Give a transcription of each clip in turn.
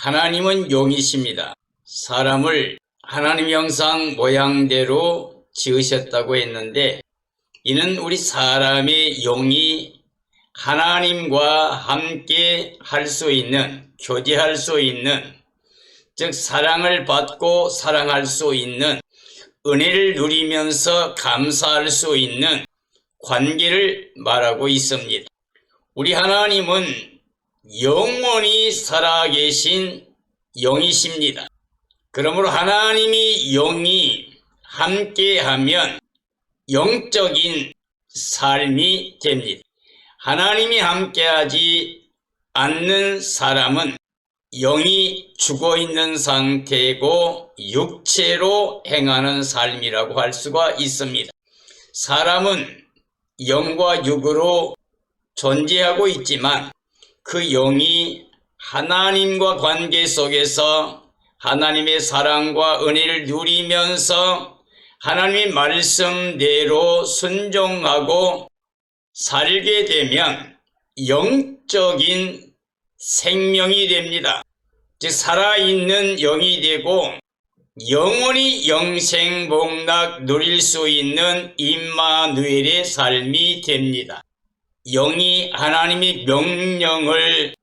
하나님은 영이십니다. 사람을 하나님 형상 모양대로 지으셨다고 했는데, 이는 우리 사람의 영이 하나님과 함께 할 수 있는, 교제할 수 있는, 즉 사랑을 받고 사랑할 수 있는, 은혜를 누리면서 감사할 수 있는 관계를 말하고 있습니다. 우리 하나님은 영원히 살아계신 영이십니다. 그러므로 하나님이 영이 함께하면 영적인 삶이 됩니다. 하나님이 함께하지 않는 사람은 영이 죽어있는 상태고 육체로 행하는 삶이라고 할 수가 있습니다. 사람은 영과 육으로 존재하고 있지만 그 영이 하나님과 관계 속에서 하나님의 사랑과 은혜를 누리면서 하나님의 말씀대로 순종하고 살게 되면 영적인 생명이 됩니다. 즉 살아있는 영이 되고 영원히 영생복락 누릴 수 있는 임마누엘의 삶이 됩니다. 영이 하나님의 명령을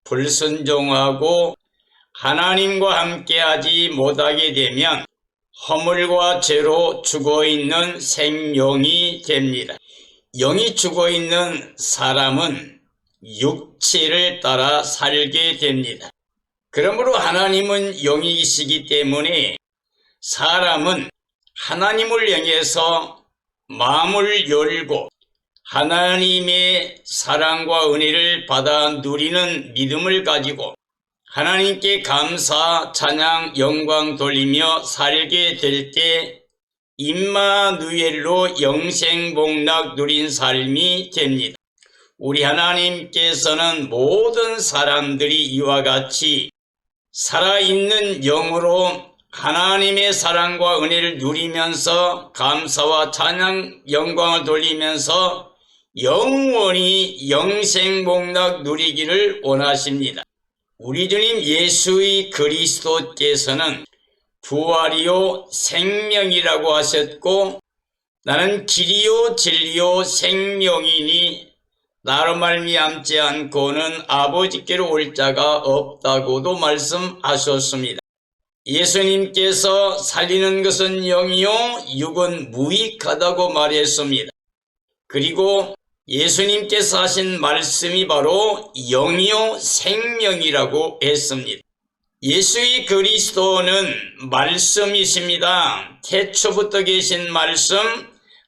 불순종하고 하나님과 함께하지 못하게 되면 허물과 죄로 죽어있는 생명이 됩니다. 영이 죽어있는 사람은 육체를 따라 살게 됩니다. 그러므로 하나님은 영이시기 때문에 사람은 하나님을 향해서 마음을 열고 하나님의 사랑과 은혜를 받아 누리는 믿음을 가지고 하나님께 감사, 찬양, 영광 돌리며 살게 될 때 임마누엘로 영생복락 누린 삶이 됩니다. 우리 하나님께서는 모든 사람들이 이와 같이 살아있는 영으로 하나님의 사랑과 은혜를 누리면서 감사와 찬양, 영광을 돌리면서 영원히 영생복락 누리기를 원하십니다. 우리 주님 예수 그리스도께서는 부활이요 생명이라고 하셨고, 나는 길이요 진리요 생명이니 나로 말미암지 않고는 아버지께로 올 자가 없다고도 말씀하셨습니다. 예수님께서 살리는 것은 영이요 육은 무익하다고 말했습니다. 그리고 예수님께서 하신 말씀이 바로 영이요 생명이라고 했습니다. 예수 그리스도는 말씀이십니다. 태초부터 계신 말씀,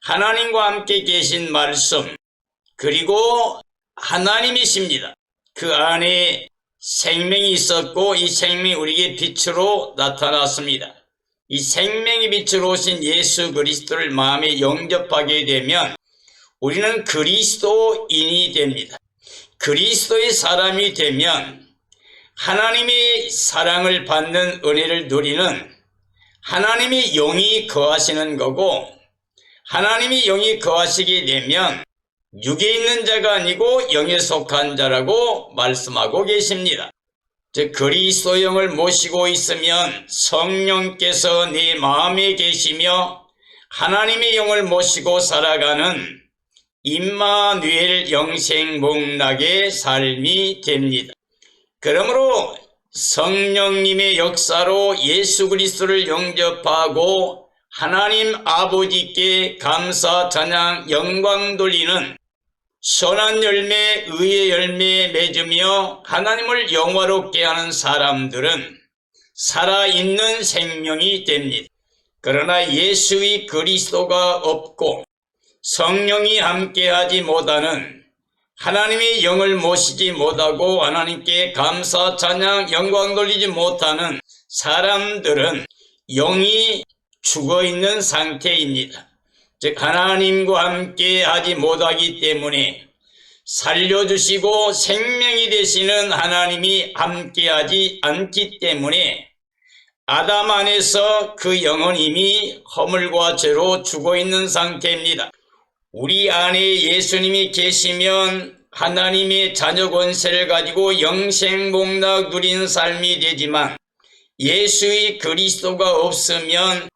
하나님과 함께 계신 말씀, 그리고 하나님이십니다. 그 안에 생명이 있었고 이 생명이 우리에게 빛으로 나타났습니다. 이 생명의 빛으로 오신 예수 그리스도를 마음에 영접하게 되면 우리는 그리스도인이 됩니다. 그리스도의 사람이 되면 하나님의 사랑을 받는 은혜를 누리는 하나님의 영이 거하시는 거고, 하나님의 영이 거하시게 되면 육에 있는 자가 아니고 영에 속한 자라고 말씀하고 계십니다. 즉 그리스도 영을 모시고 있으면 성령께서 네 마음에 계시며 하나님의 영을 모시고 살아가는 임마누엘 영생복락의 삶이 됩니다. 그러므로 성령님의 역사로 예수 그리스도를 영접하고 하나님 아버지께 감사, 찬양, 영광 돌리는 선한 열매, 의의 열매 맺으며 하나님을 영화롭게 하는 사람들은 살아있는 생명이 됩니다. 그러나 예수의 그리스도가 없고 성령이 함께하지 못하는, 하나님의 영을 모시지 못하고 하나님께 감사, 찬양, 영광 돌리지 못하는 사람들은 영이 죽어있는 상태입니다. 즉 하나님과 함께 하지 못하기 때문에 살려주시고 생명이 되시는 하나님이 함께하지 않기 때문에 아담 안에서 그 영은 이미 허물과 죄로 죽어있는 상태입니다. 우리 안에 예수님이 계시면 하나님의 자녀 권세를 가지고 영생복락 누리는 삶이 되지만 예수의 그리스도가 없으면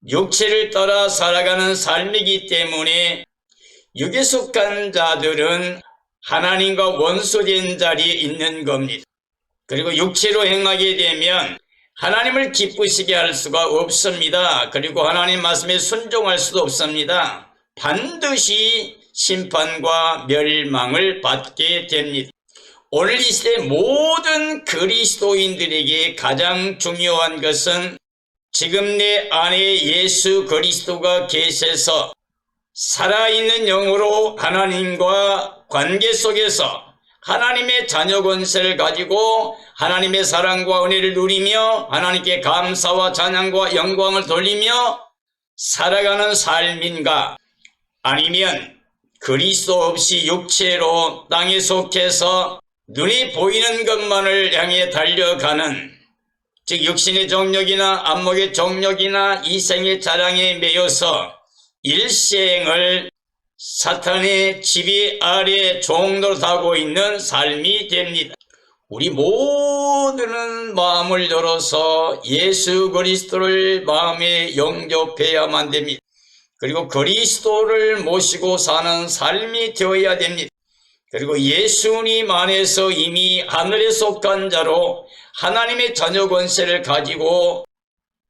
육체를 따라 살아가는 삶이기 때문에 육에 속한 자들은 하나님과 원수된 자리에 있는 겁니다. 그리고 육체로 행하게 되면 하나님을 기쁘시게 할 수가 없습니다. 그리고 하나님 말씀에 순종할 수도 없습니다. 반드시 심판과 멸망을 받게 됩니다. 오늘 이 시대 모든 그리스도인들에게 가장 중요한 것은 지금 내 안에 예수 그리스도가 계셔서 살아있는 영으로 하나님과 관계 속에서 하나님의 자녀 권세를 가지고 하나님의 사랑과 은혜를 누리며 하나님께 감사와 찬양과 영광을 돌리며 살아가는 삶인가, 아니면 그리스도 없이 육체로 땅에 속해서 눈이 보이는 것만을 향해 달려가는, 즉 육신의 정욕이나 안목의 정욕이나 이생의 자랑에 매여서 일생을 사탄의 지배 아래 종노릇하고 있는 삶이 됩니다. 우리 모두는 마음을 열어서 예수 그리스도를 마음에 영접해야만 됩니다. 그리고 그리스도를 모시고 사는 삶이 되어야 됩니다. 그리고 예수님 안에서 이미 하늘에 속한 자로 하나님의 자녀 권세를 가지고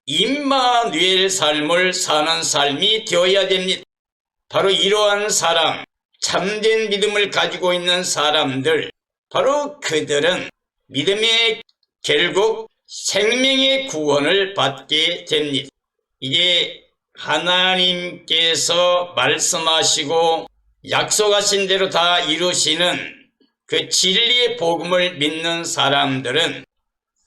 임마누엘 삶을 사는 삶이 되어야 됩니다. 바로 이러한 사람, 참된 믿음을 가지고 있는 사람들, 바로 그들은 믿음의 결국 생명의 구원을 받게 됩니다. 이게 하나님께서 말씀하시고 약속하신 대로 다 이루시는 그 진리의 복음을 믿는 사람들은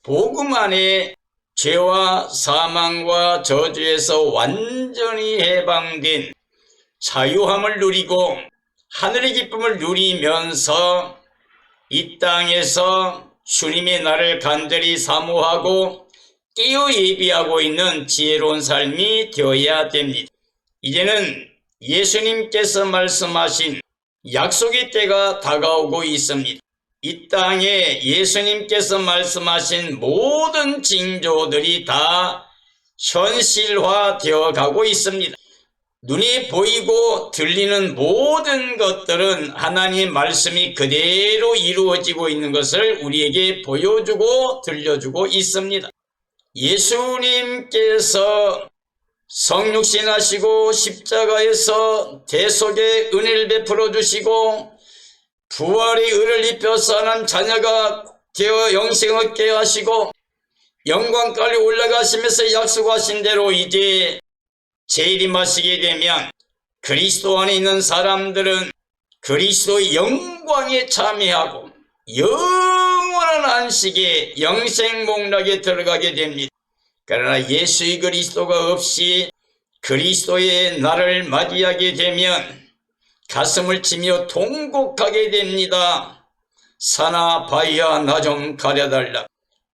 복음 안에 죄와 사망과 저주에서 완전히 해방된 자유함을 누리고 하늘의 기쁨을 누리면서 이 땅에서 주님의 날을 간절히 사모하고 깨어 예비하고 있는 지혜로운 삶이 되어야 됩니다. 이제는 예수님께서 말씀하신 약속의 때가 다가오고 있습니다. 이 땅에 예수님께서 말씀하신 모든 징조들이 다 현실화되어 가고 있습니다. 눈에 보이고 들리는 모든 것들은 하나님의 말씀이 그대로 이루어지고 있는 것을 우리에게 보여주고 들려주고 있습니다. 예수님께서 성육신하시고 십자가에서 대속의 은혜를 베풀어 주시고 부활의 의를 입혀서 하나님 자녀가 되어 영생을 얻게 하시고 영광까지 올라가시면서 약속하신 대로 이제 재림하시게 되면 그리스도 안에 있는 사람들은 그리스도의 영광에 참여하고 영원한 안식에 영생복락에 들어가게 됩니다. 그러나 예수의 그리스도가 없이 그리스도의 날을 맞이하게 되면 가슴을 치며 통곡하게 됩니다. 사나 바위야 나 좀 가려달라.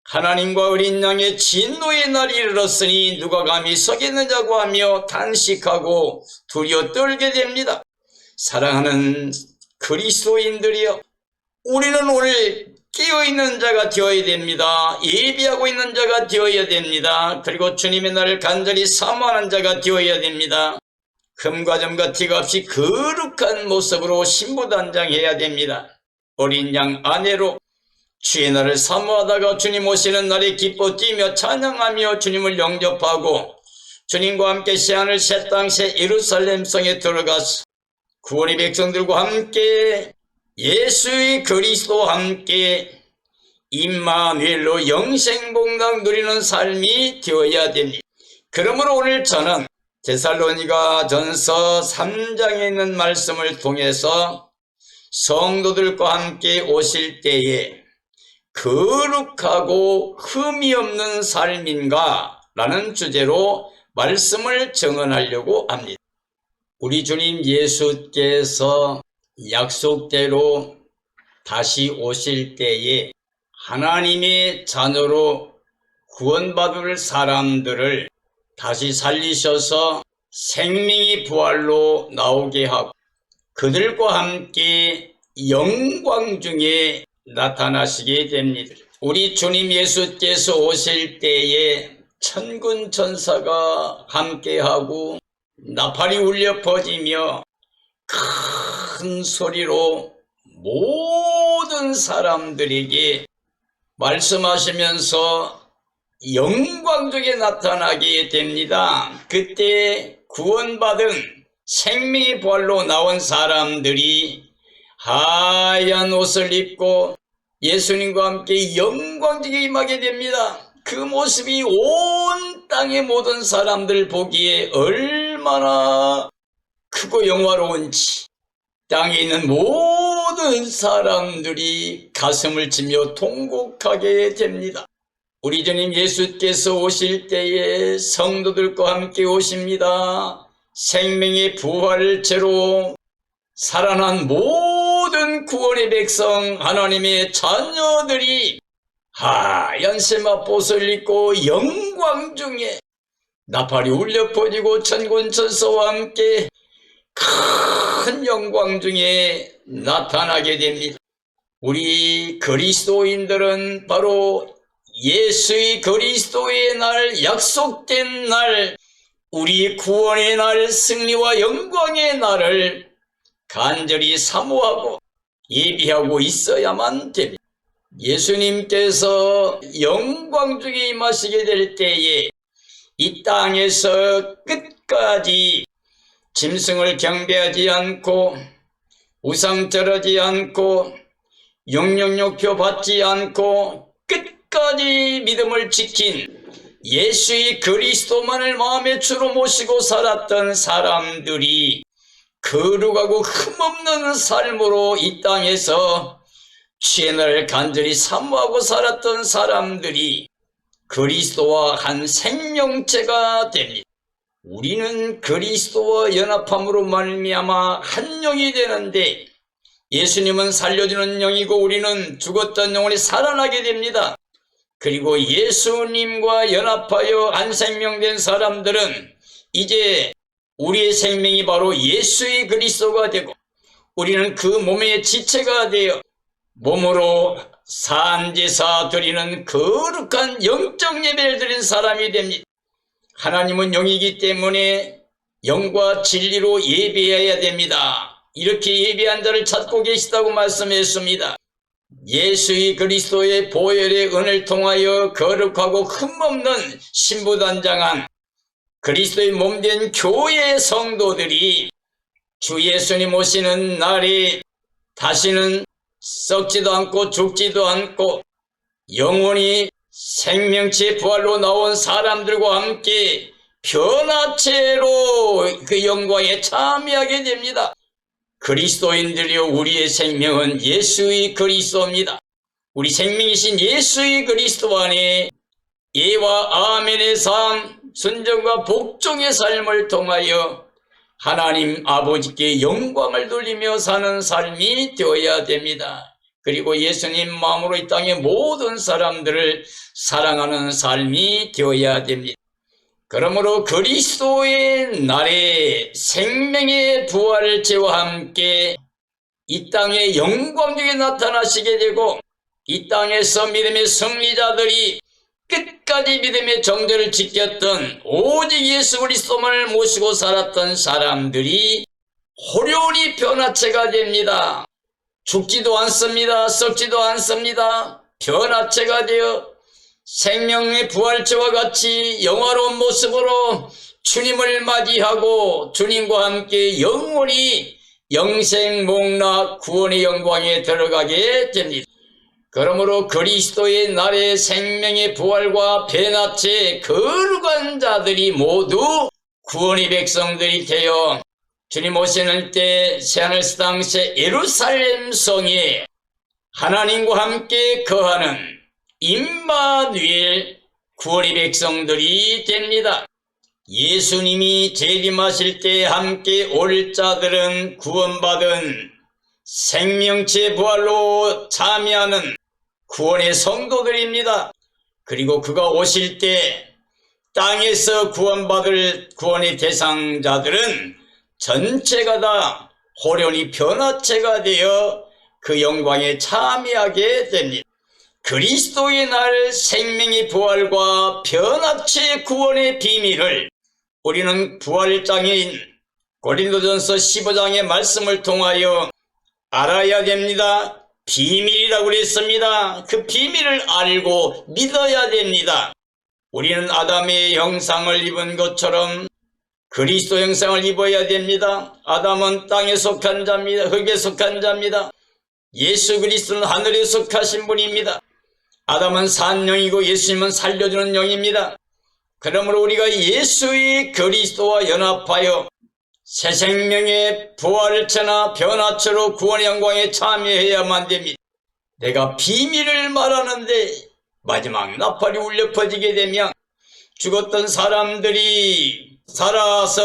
하나님과 어린 양의 진노의 날이 이르렀으니 누가 감히 서겠느냐고 하며 탄식하고 두려워 떨게 됩니다. 사랑하는 그리스도인들이여, 우리는 오늘 깨어있는 자가 되어야 됩니다. 예비하고 있는 자가 되어야 됩니다. 그리고 주님의 날을 간절히 사모하는 자가 되어야 됩니다. 금과 점과 티가 없이 거룩한 모습으로 신부단장해야 됩니다. 어린 양 아내로 주의 날을 사모하다가 주님 오시는 날에 기뻐 뛰며 찬양하며 주님을 영접하고 주님과 함께 새하늘 새 땅 새 예루살렘 성에 들어가서 구원의 백성들과 함께 예수의 그리스도와 함께 임마누엘로 영생복락 누리는 삶이 되어야 됩니다. 그러므로 오늘 저는 데살로니가 전서 3장에 있는 말씀을 통해서 성도들과 함께 오실 때에 거룩하고 흠이 없는 삶인가 라는 주제로 말씀을 증언하려고 합니다. 우리 주님 예수께서 약속대로 다시 오실 때에 하나님의 자녀로 구원받을 사람들을 다시 살리셔서 생명의 부활로 나오게 하고 그들과 함께 영광 중에 나타나시게 됩니다. 우리 주님 예수께서 오실 때에 천군 천사가 함께하고 나팔이 울려 퍼지며 큰 소리로 모든 사람들에게 말씀하시면서 영광 중에 나타나게 됩니다. 그때 구원받은 생명의 부활로 나온 사람들이 하얀 옷을 입고 예수님과 함께 영광 중에 임하게 됩니다. 그 모습이 온 땅의 모든 사람들 보기에 얼마나 크고 영화로운지 땅에 있는 모든 사람들이 가슴을 치며 통곡하게 됩니다. 우리 주님 예수께서 오실 때에 성도들과 함께 오십니다. 생명의 부활체로 살아난 모든 구원의 백성 하나님의 자녀들이 하얀 세마포옷을 입고 영광 중에 나팔이 울려 퍼지고 천군 천사와 함께 큰 영광 중에 나타나게 됩니다. 우리 그리스도인들은 바로 예수의 그리스도의 날, 약속된 날, 우리 구원의 날, 승리와 영광의 날을 간절히 사모하고 예비하고 있어야만 됩니다. 예수님께서 영광 중에 임하시게 될 때에 이 땅에서 끝까지 짐승을 경배하지 않고 우상 절하지 않고 영영욕표 받지 않고 끝까지 믿음을 지킨 예수의 그리스도만을 마음의 주로 모시고 살았던 사람들이 거룩하고 흠없는 삶으로 이 땅에서 주의 날을 간절히 사모하고 살았던 사람들이 그리스도와 한 생명체가 됩니다. 우리는 그리스도와 연합함으로 말미암아 한 영이 되는데 예수님은 살려주는 영이고 우리는 죽었던 영혼이 살아나게 됩니다. 그리고 예수님과 연합하여 한 생명된 사람들은 이제 우리의 생명이 바로 예수의 그리스도가 되고 우리는 그 몸의 지체가 되어 몸으로 산제사 드리는 거룩한 영적 예배를 드린 사람이 됩니다. 하나님은 영이기 때문에 영과 진리로 예배해야 됩니다. 이렇게 예배한 자를 찾고 계시다고 말씀했습니다. 예수의 그리스도의 보혈의 은을 통하여 거룩하고 흠없는 신부단장한 그리스도의 몸된 교회의 성도들이 주 예수님 오시는 날에 다시는 썩지도 않고 죽지도 않고 영원히 생명체 부활로 나온 사람들과 함께 변화체로 그 영광에 참여하게 됩니다. 그리스도인들이여 우리의 생명은 예수의 그리스도입니다. 우리 생명이신 예수의 그리스도 안에 예와 아멘의 삶, 순종과 복종의 삶을 통하여 하나님 아버지께 영광을 돌리며 사는 삶이 되어야 됩니다. 그리고 예수님 마음으로 이 땅의 모든 사람들을 사랑하는 삶이 되어야 됩니다. 그러므로 그리스도의 날에 생명의 부활체와 함께 이 땅에 영광 중에 나타나시게 되고 이 땅에서 믿음의 승리자들이 끝까지 믿음의 정죄를 지켰던 오직 예수 그리스도만을 모시고 살았던 사람들이 호련히 변화체가 됩니다. 죽지도 않습니다. 썩지도 않습니다. 변화체가 되어 생명의 부활체와 같이 영화로운 모습으로 주님을 맞이하고 주님과 함께 영원히 영생복락 구원의 영광에 들어가게 됩니다. 그러므로 그리스도의 날의 생명의 부활과 변화체 거룩한 자들이 모두 구원의 백성들이 되어 주님 오시는 때 새하늘 새 땅 새 예루살렘 성에 하나님과 함께 거하는 임마누엘 구원의 백성들이 됩니다. 예수님이 재림하실 때 함께 올 자들은 구원받은 생명체 부활로 참여하는 구원의 성도들입니다. 그리고 그가 오실 때 땅에서 구원받을 구원의 대상자들은 전체가 다 호련히 변화체가 되어 그 영광에 참여하게 됩니다. 그리스도의 날 생명의 부활과 변화체 구원의 비밀을 우리는 부활장인 고린도전서 15장의 말씀을 통하여 알아야 됩니다. 비밀이라고 그랬습니다. 그 비밀을 알고 믿어야 됩니다. 우리는 아담의 형상을 입은 것처럼 그리스도 형상을 입어야 됩니다. 아담은 땅에 속한 자입니다. 흙에 속한 자입니다. 예수 그리스도는 하늘에 속하신 분입니다. 아담은 산 영이고 예수님은 살려주는 영입니다. 그러므로 우리가 예수의 그리스도와 연합하여 새 생명의 부활체나 변화체로 구원의 영광에 참여해야만 됩니다. 내가 비밀을 말하는데 마지막 나팔이 울려 퍼지게 되면 죽었던 사람들이 살아서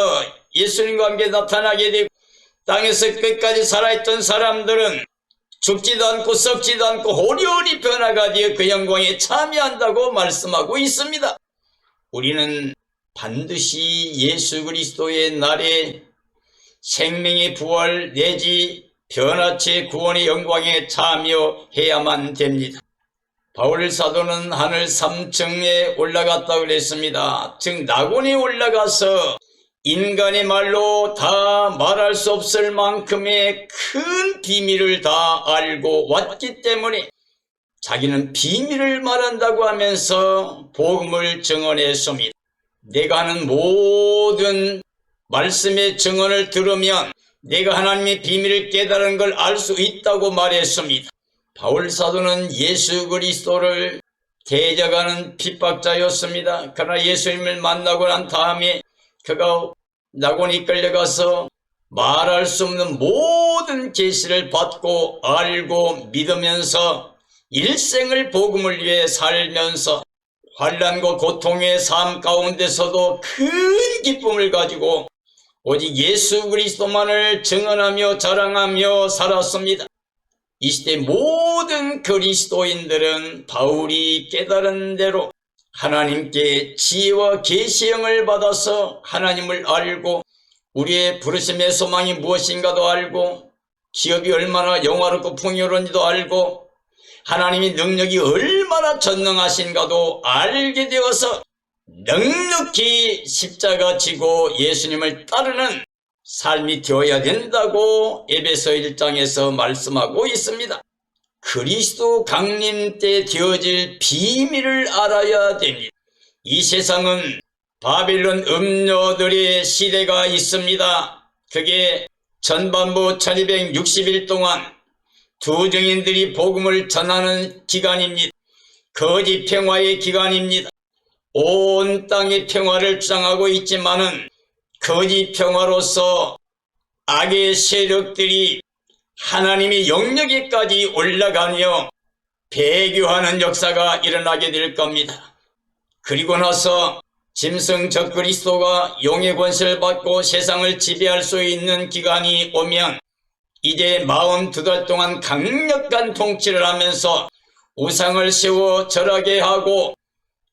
예수님과 함께 나타나게 되고, 땅에서 끝까지 살아있던 사람들은 죽지도 않고 썩지도 않고 호련히 변화가 되어 그 영광에 참여한다고 말씀하고 있습니다. 우리는 반드시 예수 그리스도의 날에 생명의 부활 내지 변화체 구원의 영광에 참여해야만 됩니다. 바울 사도는 하늘 3층에 올라갔다고 그랬습니다. 즉 낙원에 올라가서 인간의 말로 다 말할 수 없을 만큼의 큰 비밀을 다 알고 왔기 때문에 자기는 비밀을 말한다고 하면서 복음을 증언했습니다. 내가 하는 모든 말씀의 증언을 들으면 내가 하나님의 비밀을 깨달은 걸 알 수 있다고 말했습니다. 바울 사도는 예수 그리스도를 대적하는 핍박자였습니다. 그러나 예수님을 만나고 난 다음에 그가 낙원에 끌려가서 말할 수 없는 모든 계시를 받고 알고 믿으면서 일생을 복음을 위해 살면서 환난과 고통의 삶 가운데서도 큰 기쁨을 가지고 오직 예수 그리스도만을 증언하며 자랑하며 살았습니다. 이 시대 모든 그리스도인들은 바울이 깨달은 대로 하나님께 지혜와 계시형을 받아서 하나님을 알고 우리의 부르심의 소망이 무엇인가도 알고 기업이 얼마나 영화롭고 풍요로운지도 알고 하나님의 능력이 얼마나 전능하신가도 알게 되어서 넉넉히 십자가 지고 예수님을 따르는 삶이 되어야 된다고 에베소 1장에서 말씀하고 있습니다. 그리스도 강림 때 되어질 비밀을 알아야 됩니다. 이 세상은 바빌론 음녀들의 시대가 있습니다. 그게 전반부 1260일 동안 두 증인들이 복음을 전하는 기간입니다. 거짓 평화의 기간입니다. 온 땅의 평화를 주장하고 있지만은 거짓 평화로서 악의 세력들이 하나님의 영역에까지 올라가며 배교하는 역사가 일어나게 될 겁니다. 그리고 나서 짐승 적그리스도가 용의 권세를 받고 세상을 지배할 수 있는 기간이 오면 이제 42달 동안 강력한 통치를 하면서 우상을 세워 절하게 하고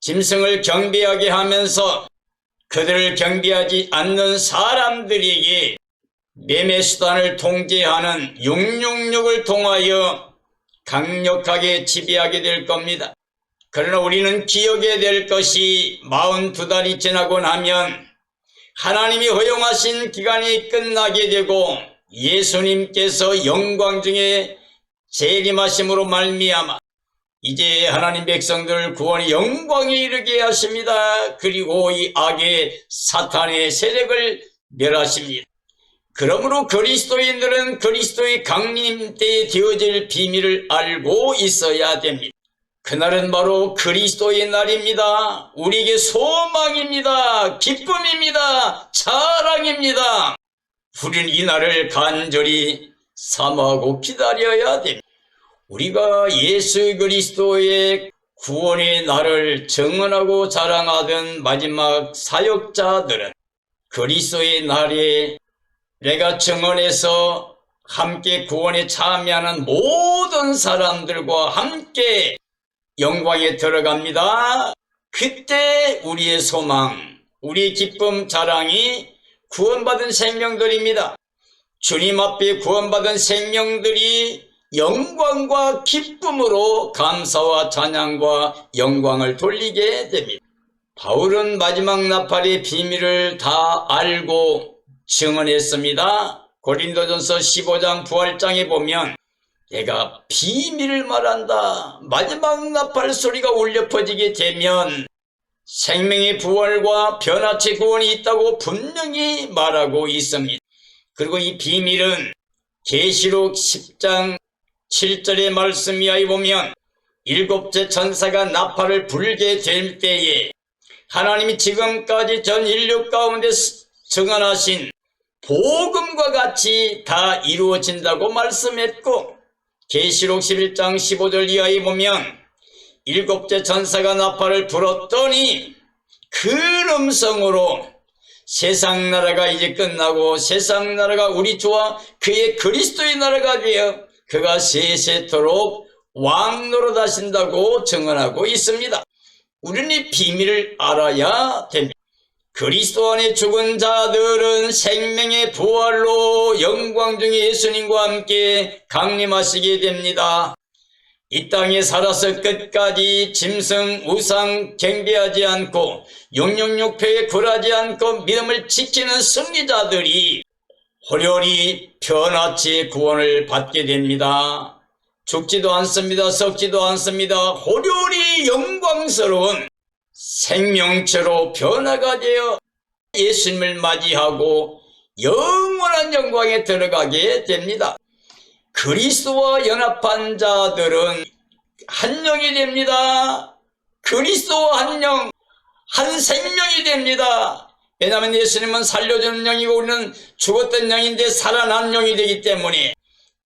짐승을 경배하게 하면서 그들을 경배하지 않는 사람들에게 매매수단을 통제하는 666을 통하여 강력하게 지배하게 될 겁니다. 그러나 우리는 기억해야 될 것이 42달이 지나고 나면 하나님이 허용하신 기간이 끝나게 되고 예수님께서 영광 중에 재림하심으로 말미암아 이제 하나님 백성들 구원의 영광에 이르게 하십니다. 그리고 이 악의 사탄의 세력을 멸하십니다. 그러므로 그리스도인들은 그리스도의 강림 때에 되어질 비밀을 알고 있어야 됩니다. 그날은 바로 그리스도의 날입니다. 우리에게 소망입니다. 기쁨입니다. 자랑입니다. 우리는 이 날을 간절히 사모하고 기다려야 됩니다. 우리가 예수 그리스도의 구원의 날을 증언하고 자랑하던 마지막 사역자들은 그리스도의 날에 내가 증언해서 함께 구원에 참여하는 모든 사람들과 함께 영광에 들어갑니다. 그때 우리의 소망, 우리의 기쁨 자랑이 구원받은 생명들입니다. 주님 앞에 구원받은 생명들이 영광과 기쁨으로 감사와 찬양과 영광을 돌리게 됩니다. 바울은 마지막 나팔의 비밀을 다 알고 증언했습니다. 고린도전서 15장 부활장에 보면 내가 비밀을 말한다. 마지막 나팔 소리가 울려 퍼지게 되면 생명의 부활과 변화체 구원이 있다고 분명히 말하고 있습니다. 그리고 이 비밀은 계시록 10장 7절의 말씀에 보면 일곱째 천사가 나팔을 불게 될 때에 하나님이 지금까지 전 인류 가운데 증언하신 복음과 같이 다 이루어진다고 말씀했고, 계시록 11장 15절 이하에 보면 일곱째 천사가 나팔을 불었더니 그 음성으로 세상 나라가 이제 끝나고 세상 나라가 우리 주와 그의 그리스도의 나라가 되어 그가 세세토록 왕 노릇하신다고 증언하고 있습니다. 우리는 이 비밀을 알아야 됩니다. 그리스도 안에 죽은 자들은 생명의 부활로 영광 중에 예수님과 함께 강림하시게 됩니다. 이 땅에 살아서 끝까지 짐승, 우상, 경배하지 않고 666표에 굴하지 않고 믿음을 지키는 승리자들이 호련히 변화체 구원을 받게 됩니다. 죽지도 않습니다. 썩지도 않습니다. 호련히 영광스러운 생명체로 변화가 되어 예수님을 맞이하고 영원한 영광에 들어가게 됩니다. 그리스도와 연합한 자들은 한 영이 됩니다. 그리스도와 한 영, 한 생명이 됩니다. 왜냐하면 예수님은 살려주는 영이고 우리는 죽었던 영인데 살아난 영이 되기 때문에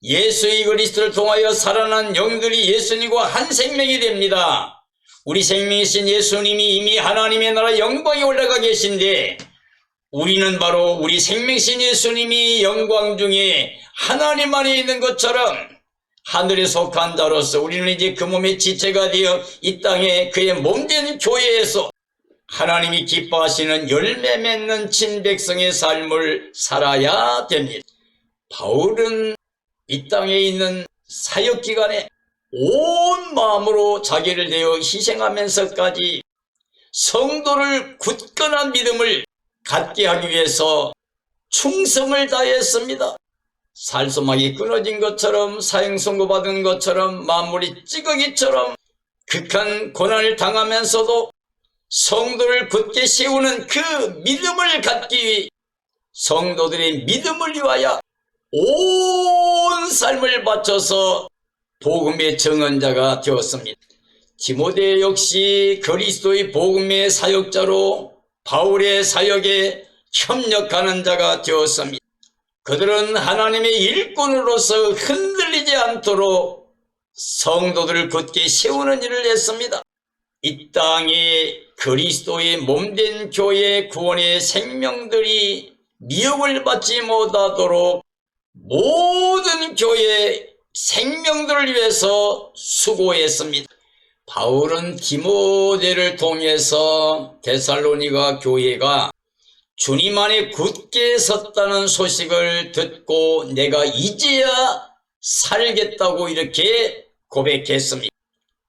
예수의 그리스도를 통하여 살아난 영들이 예수님과 한 생명이 됩니다. 우리 생명이신 예수님이 이미 하나님의 나라 영광에 올라가 계신데 우리는 바로 우리 생명이신 예수님이 영광 중에 하나님 안에 있는 것처럼 하늘에 속한 자로서 우리는 이제 그 몸의 지체가 되어 이 땅에 그의 몸된 교회에서 하나님이 기뻐하시는 열매 맺는 친백성의 삶을 살아야 됩니다. 바울은 이 땅에 있는 사역 기간에 온 마음으로 자기를 내어 희생하면서까지 성도를 굳건한 믿음을 갖게 하기 위해서 충성을 다했습니다. 살소막이 끊어진 것처럼 사형 선고받은 것처럼 만물이 찌꺼기처럼 극한 고난을 당하면서도 성도를 굳게 세우는 그 믿음을 갖기 위해 성도들의 믿음을 위하여 온 삶을 바쳐서 복음의 증언자가 되었습니다. 디모데 역시 그리스도의 복음의 사역자로 바울의 사역에 협력하는 자가 되었습니다. 그들은 하나님의 일꾼으로서 흔들리지 않도록 성도들을 굳게 세우는 일을 했습니다. 이 땅에 그리스도의 몸된 교회 구원의 생명들이 미혹을 받지 못하도록 모든 교회 생명들을 위해서 수고했습니다. 바울은 디모데를 통해서 데살로니가 교회가 주님 안에 굳게 섰다는 소식을 듣고 내가 이제야 살겠다고 이렇게 고백했습니다.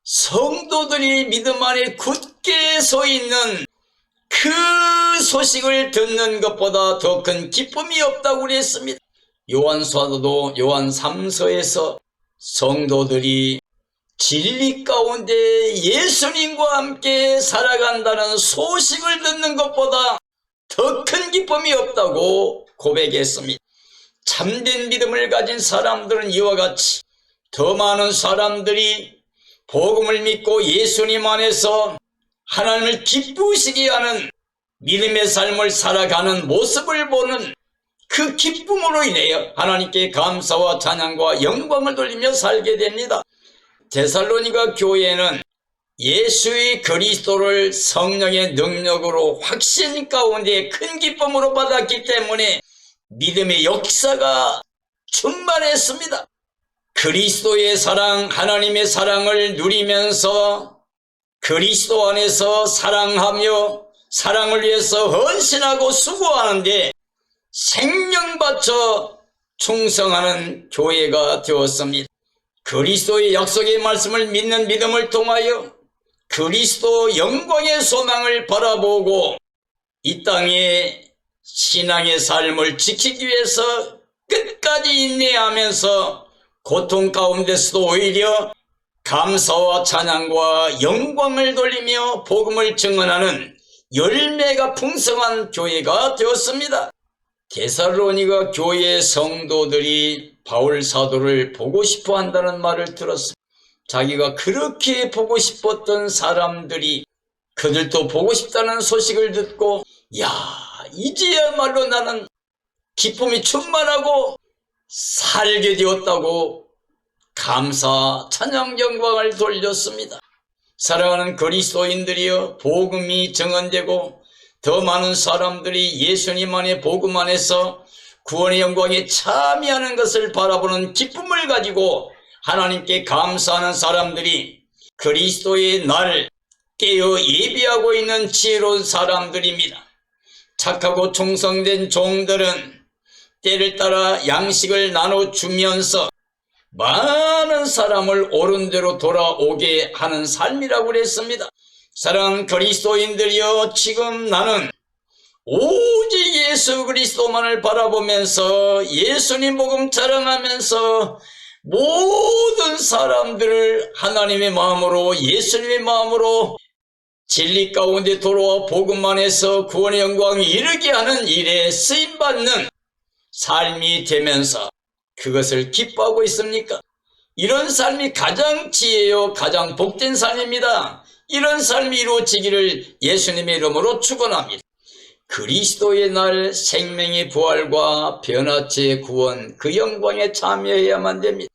성도들이 믿음 안에 굳게 서 있는 그 소식을 듣는 것보다 더 큰 기쁨이 없다고 그랬습니다. 요한 사도도 요한 3서에서 성도들이 진리 가운데 예수님과 함께 살아간다는 소식을 듣는 것보다 더 큰 기쁨이 없다고 고백했습니다. 참된 믿음을 가진 사람들은 이와 같이 더 많은 사람들이 복음을 믿고 예수님 안에서 하나님을 기쁘시게 하는 믿음의 삶을 살아가는 모습을 보는 그 기쁨으로 인하여 하나님께 감사와 찬양과 영광을 돌리며 살게 됩니다. 데살로니가 교회는 예수의 그리스도를 성령의 능력으로 확신 가운데 큰 기쁨으로 받았기 때문에 믿음의 역사가 충만했습니다. 그리스도의 사랑, 하나님의 사랑을 누리면서 그리스도 안에서 사랑하며 사랑을 위해서 헌신하고 수고하는데 생명 바쳐 충성하는 교회가 되었습니다. 그리스도의 약속의 말씀을 믿는 믿음을 통하여 그리스도 영광의 소망을 바라보고 이 땅에 신앙의 삶을 지키기 위해서 끝까지 인내하면서 고통 가운데서도 오히려 감사와 찬양과 영광을 돌리며 복음을 증언하는 열매가 풍성한 교회가 되었습니다. 데살로니가 교회 성도들이 바울 사도를 보고 싶어 한다는 말을 들었습니다. 자기가 그렇게 보고 싶었던 사람들이 그들도 보고 싶다는 소식을 듣고 야, 이제야말로 나는 기쁨이 충만하고 살게 되었다고 감사, 찬양, 영광을 돌렸습니다. 사랑하는 그리스도인들이여, 복음이 증언되고 더 많은 사람들이 예수님 안에 복음 안에서 구원의 영광에 참여하는 것을 바라보는 기쁨을 가지고 하나님께 감사하는 사람들이 그리스도의 날을 깨어 예비하고 있는 지혜로운 사람들입니다. 착하고 충성된 종들은 때를 따라 양식을 나눠주면서 많은 사람을 옳은 대로 돌아오게 하는 삶이라고 그랬습니다. 사랑하는 그리스도인들이여, 지금 나는 오직 예수 그리스도만을 바라보면서 예수님 복음 자랑하면서 모든 사람들을 하나님의 마음으로, 예수님의 마음으로 진리 가운데 돌아와 복음 안에서 구원의 영광이 이르게 하는 일에 쓰임받는 삶이 되면서 그것을 기뻐하고 있습니까? 이런 삶이 가장 지혜요, 가장 복된 삶입니다. 이런 삶이 이루어지기를 예수님의 이름으로 축원합니다. 그리스도의 날 생명의 부활과 변화체의 구원, 그 영광에 참여해야만 됩니다.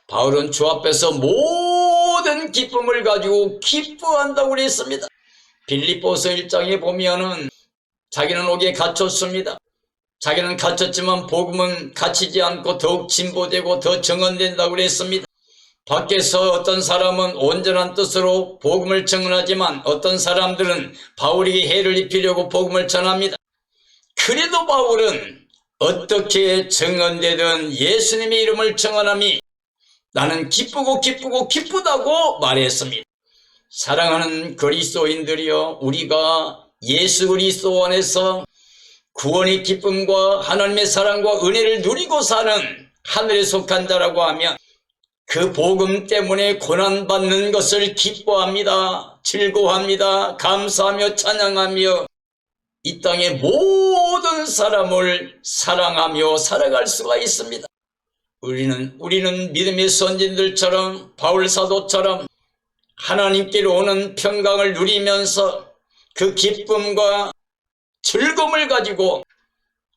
바울은 주 앞에서 모든 기쁨을 가지고 기뻐한다고 그랬습니다. 빌립보서 1장에 보면은 자기는 옥에 갇혔습니다. 자기는 갇혔지만 복음은 갇히지 않고 더욱 진보되고 더 증언된다고 그랬습니다. 밖에서 어떤 사람은 온전한 뜻으로 복음을 증언하지만 어떤 사람들은 바울에게 해를 입히려고 복음을 전합니다. 그래도 바울은 어떻게 증언되든 예수님의 이름을 증언함이 나는 기쁘고 기쁘고 기쁘다고 말했습니다. 사랑하는 그리스도인들이여, 우리가 예수 그리스도 안에서 구원의 기쁨과 하나님의 사랑과 은혜를 누리고 사는 하늘에 속한 자라고 하면 그 복음 때문에 고난받는 것을 기뻐합니다. 즐거워합니다. 감사하며 찬양하며 이 땅의 모든 사람을 사랑하며 살아갈 수가 있습니다. 우리는 믿음의 선진들처럼 바울 사도처럼 하나님께로 오는 평강을 누리면서 그 기쁨과 즐거움을 가지고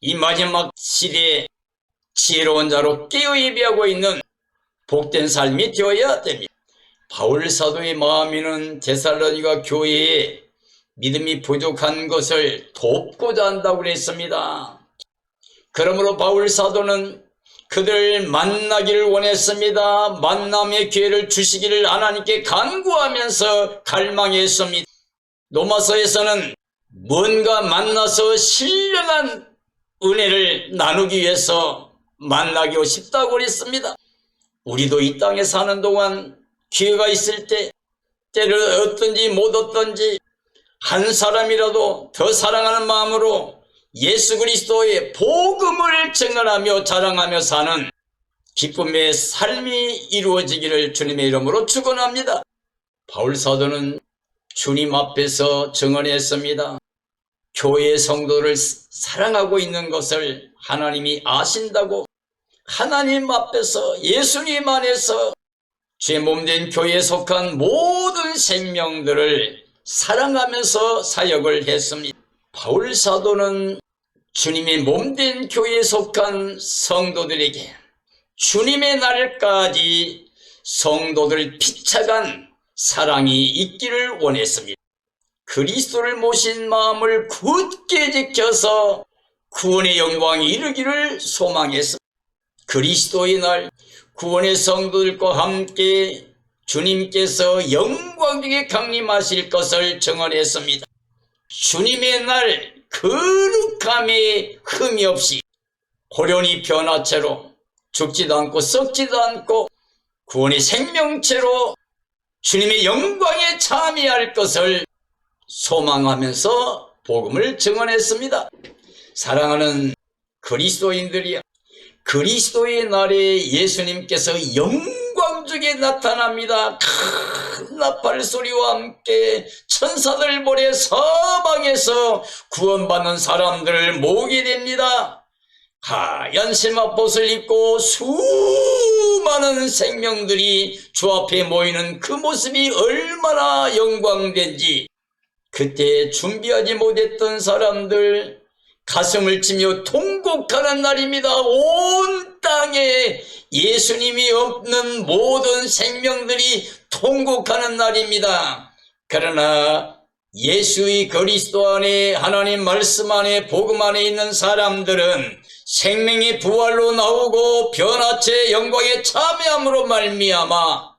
이 마지막 시대에 지혜로운 자로 깨어 예비하고 있는 복된 삶이 되어야 됩니다. 바울 사도의 마음에는 데살로니가 교회에 믿음이 부족한 것을 돕고자 한다고 그랬습니다. 그러므로 바울 사도는 그들을 만나기를 원했습니다. 만남의 기회를 주시기를 하나님께 간구하면서 갈망했습니다. 로마서에서는 뭔가 만나서 신령한 은혜를 나누기 위해서 만나기 싶다고 그랬습니다. 우리도 이 땅에 사는 동안 기회가 있을 때 때를 얻든지 못 얻든지 한 사람이라도 더 사랑하는 마음으로 예수 그리스도의 복음을 증언하며 자랑하며 사는 기쁨의 삶이 이루어지기를 주님의 이름으로 축원합니다. 바울 사도는 주님 앞에서 증언했습니다. 교회 성도를 사랑하고 있는 것을 하나님이 아신다고 하나님 앞에서 예수님 안에서 주의 몸된 교회에 속한 모든 생명들을 사랑하면서 사역을 했습니다. 바울 사도는 주님의 몸된 교회에 속한 성도들에게 주님의 날까지 성도들 피차간 사랑이 있기를 원했습니다. 그리스도를 모신 마음을 굳게 지켜서 구원의 영광이 이르기를 소망했습니다. 그리스도의 날 구원의 성도들과 함께 주님께서 영광중에 강림하실 것을 증언했습니다. 주님의 날 거룩함에 흠이 없이 호련히 변화체로 죽지도 않고 썩지도 않고 구원의 생명체로 주님의 영광에 참여할 것을 소망하면서 복음을 증언했습니다. 사랑하는 그리스도인들이여, 그리스도의 날에 예수님께서 영광중에 나타납니다. 큰 나팔 소리와 함께 천사들 보내 사방에서 구원받는 사람들을 모으게 됩니다. 하얀 세마포옷을 입고 수많은 생명들이 주 앞에 모이는 그 모습이 얼마나 영광된지, 그때 준비하지 못했던 사람들 가슴을 치며 통곡하는 날입니다. 온 땅에 예수님이 없는 모든 생명들이 통곡하는 날입니다. 그러나 예수의 그리스도 안에, 하나님 말씀 안에, 복음 안에 있는 사람들은 생명의 부활로 나오고 변화체 영광에 참여함으로 말미암아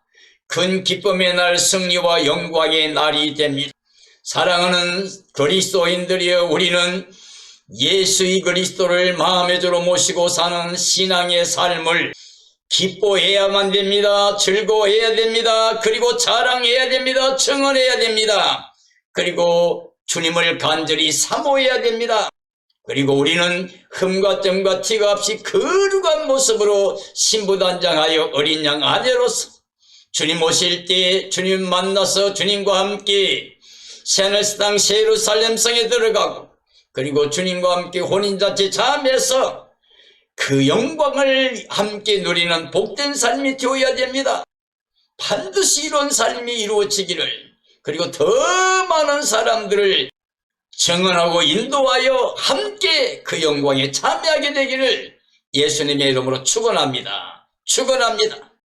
큰 기쁨의 날, 승리와 영광의 날이 됩니다. 사랑하는 그리스도인들이여, 우리는 예수의 그리스도를 마음의 주로 모시고 사는 신앙의 삶을 기뻐해야만 됩니다. 즐거워해야 됩니다. 그리고 자랑해야 됩니다. 증언해야 됩니다. 그리고 주님을 간절히 사모해야 됩니다. 그리고 우리는 흠과 점과 티가 없이 거룩한 모습으로 신부단장하여 어린 양 아내로서 주님 오실 때 주님 만나서 주님과 함께 새하늘새 땅 새 예루살렘 성에 들어가고, 그리고 주님과 함께 혼인잔치 참여해서 그 영광을 함께 누리는 복된 삶이 되어야 됩니다. 반드시 이런 삶이 이루어지기를, 그리고 더 많은 사람들을 증언하고 인도하여 함께 그 영광에 참여하게 되기를 예수님의 이름으로 축원합니다. 축원합니다.